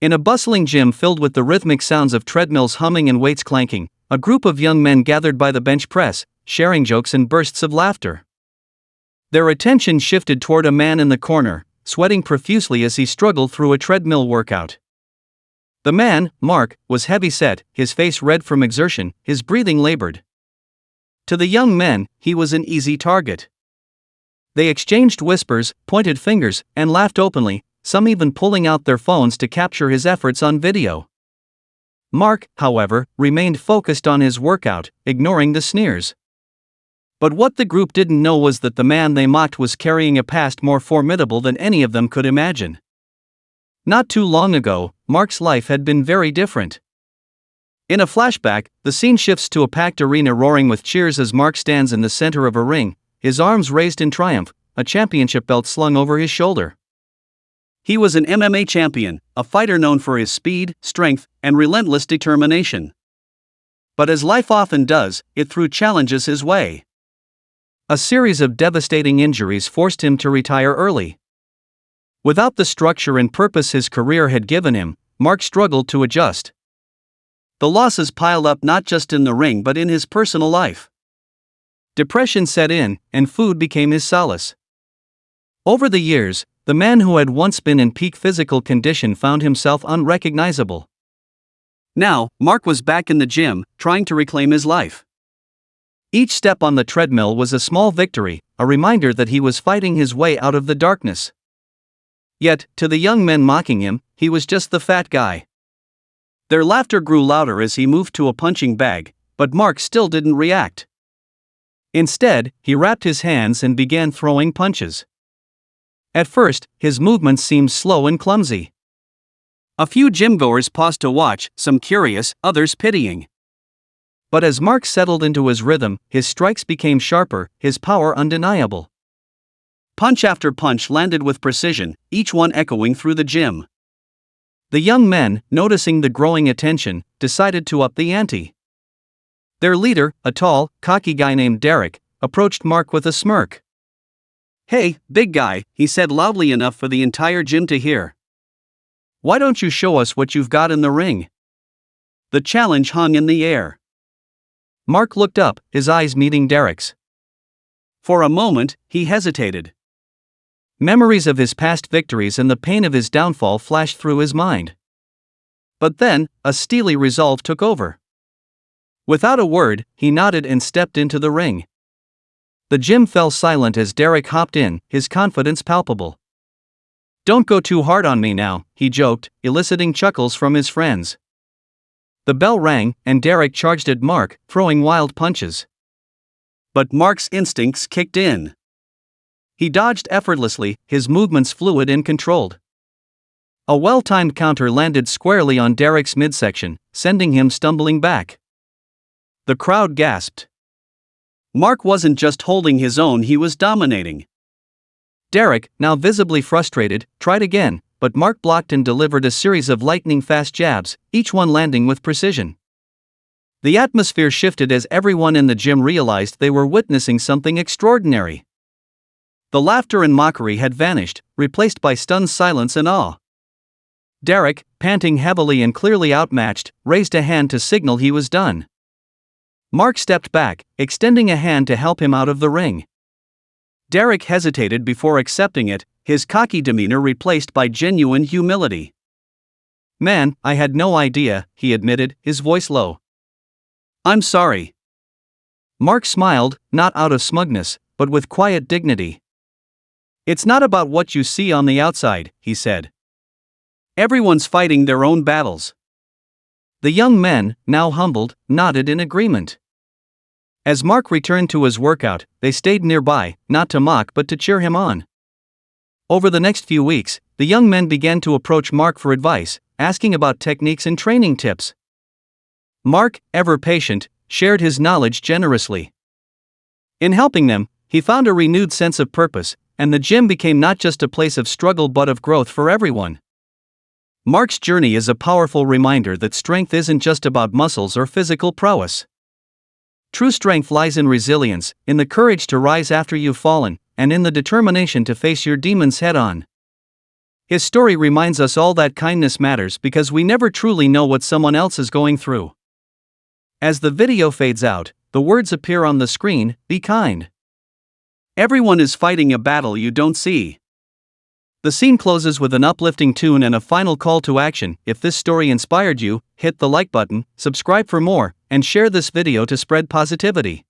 In a bustling gym filled with the rhythmic sounds of treadmills humming and weights clanking, a group of young men gathered by the bench press, sharing jokes and bursts of laughter. Their attention shifted toward a man in the corner, sweating profusely as he struggled through a treadmill workout. The man, Mark, was heavy-set, his face red from exertion, his breathing labored. To the young men, he was an easy target. They exchanged whispers, pointed fingers, and laughed openly, some even pulling out their phones to capture his efforts on video. Mark, however, remained focused on his workout, ignoring the sneers. But what the group didn't know was that the man they mocked was carrying a past more formidable than any of them could imagine. Not too long ago, Mark's life had been very different. In a flashback, the scene shifts to a packed arena roaring with cheers as Mark stands in the center of a ring, his arms raised in triumph, a championship belt slung over his shoulder. He was an MMA champion, a fighter known for his speed, strength, and relentless determination. But as life often does, it threw challenges his way. A series of devastating injuries forced him to retire early. Without the structure and purpose his career had given him, Mark struggled to adjust. The losses piled up not just in the ring but in his personal life. Depression set in, and food became his solace. Over the years, the man who had once been in peak physical condition found himself unrecognizable. Now, Mark was back in the gym, trying to reclaim his life. Each step on the treadmill was a small victory, a reminder that he was fighting his way out of the darkness. Yet, to the young men mocking him, he was just the fat guy. Their laughter grew louder as he moved to a punching bag, but Mark still didn't react. Instead, he wrapped his hands and began throwing punches. At first, his movements seemed slow and clumsy. A few gymgoers paused to watch, some curious, others pitying. But as Mark settled into his rhythm, his strikes became sharper, his power undeniable. Punch after punch landed with precision, each one echoing through the gym. The young men, noticing the growing attention, decided to up the ante. Their leader, a tall, cocky guy named Derek, approached Mark with a smirk. "Hey, big guy," he said loudly enough for the entire gym to hear. "Why don't you show us what you've got in the ring?" The challenge hung in the air. Mark looked up, his eyes meeting Derek's. For a moment, he hesitated. Memories of his past victories and the pain of his downfall flashed through his mind. But then, a steely resolve took over. Without a word, he nodded and stepped into the ring. The gym fell silent as Derek hopped in, his confidence palpable. "Don't go too hard on me now," he joked, eliciting chuckles from his friends. The bell rang, and Derek charged at Mark, throwing wild punches. But Mark's instincts kicked in. He dodged effortlessly, his movements fluid and controlled. A well-timed counter landed squarely on Derek's midsection, sending him stumbling back. The crowd gasped. Mark wasn't just holding his own, he was dominating. Derek, now visibly frustrated, tried again, but Mark blocked and delivered a series of lightning-fast jabs, each one landing with precision. The atmosphere shifted as everyone in the gym realized they were witnessing something extraordinary. The laughter and mockery had vanished, replaced by stunned silence and awe. Derek, panting heavily and clearly outmatched, raised a hand to signal he was done. Mark stepped back, extending a hand to help him out of the ring. Derek hesitated before accepting it, his cocky demeanor replaced by genuine humility. "Man, I had no idea," he admitted, his voice low. "I'm sorry." Mark smiled, not out of smugness, but with quiet dignity. "It's not about what you see on the outside," he said. "Everyone's fighting their own battles." The young men, now humbled, nodded in agreement. As Mark returned to his workout, they stayed nearby, not to mock but to cheer him on. Over the next few weeks, the young men began to approach Mark for advice, asking about techniques and training tips. Mark, ever patient, shared his knowledge generously. In helping them, he found a renewed sense of purpose, and the gym became not just a place of struggle but of growth for everyone. Mark's journey is a powerful reminder that strength isn't just about muscles or physical prowess. True strength lies in resilience, in the courage to rise after you've fallen, and in the determination to face your demons head-on. His story reminds us all that kindness matters because we never truly know what someone else is going through. As the video fades out, the words appear on the screen, "Be kind. Everyone is fighting a battle you don't see." The scene closes with an uplifting tune and a final call to action. If this story inspired you, hit the like button, subscribe for more, and share this video to spread positivity.